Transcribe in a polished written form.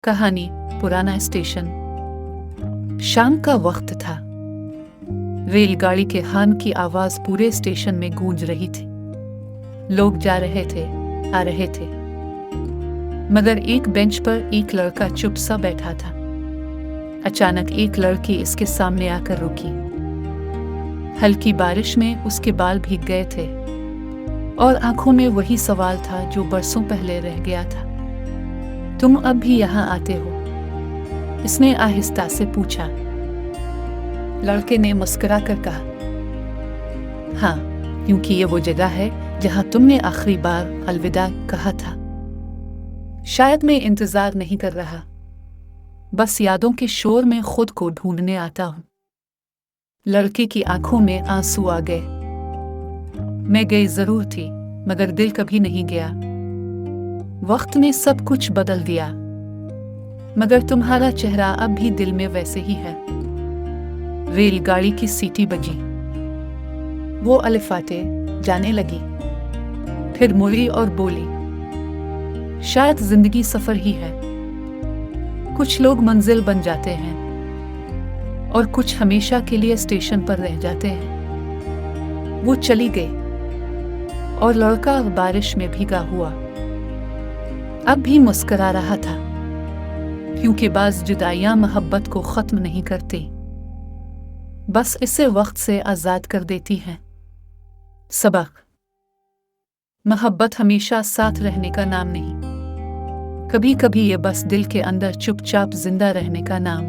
कहानी पुराना स्टेशन। शाम का वक्त था। रेलगाड़ी के हॉर्न की आवाज पूरे स्टेशन में गूंज रही थी। लोग जा रहे थे, आ रहे थे, मगर एक बेंच पर एक लड़का चुप सा बैठा था। अचानक एक लड़की इसके सामने आकर रुकी। हल्की बारिश में उसके बाल भीग गए थे और आंखों में वही सवाल था जो बरसों पहले रह गया था। तुम अब भी यहाँ आते हो? इसने आहिस्ता से पूछा। लड़के ने मुस्कुरा कर कहा, हाँ, क्योंकि ये वो जगह है जहाँ तुमने आखिरी बार अलविदा कहा था। शायद मैं इंतजार नहीं कर रहा, बस यादों के शोर में खुद को ढूंढने आता हूँ। लड़के की आंखों में आंसू आ गए। मैं गई जरूर थी, मगर दिल कभी नहीं गया। वक्त ने सब कुछ बदल दिया, मगर तुम्हारा चेहरा अब भी दिल में वैसे ही है। रेलगाड़ी की सीटी बजी। वो अलिफाटे जाने लगी, फिर मुड़ी और बोली, शायद जिंदगी सफर ही है। कुछ लोग मंजिल बन जाते हैं और कुछ हमेशा के लिए स्टेशन पर रह जाते हैं। वो चली गई और लड़का बारिश में भीगा हुआ अब भी मुस्कुरा रहा था, क्योंकि बाज़ जुदाइयां मोहब्बत को खत्म नहीं करती, बस इसे वक्त से आजाद कर देती हैं। सबक: मोहब्बत हमेशा साथ रहने का नाम नहीं, कभी कभी ये बस दिल के अंदर चुपचाप जिंदा रहने का नाम।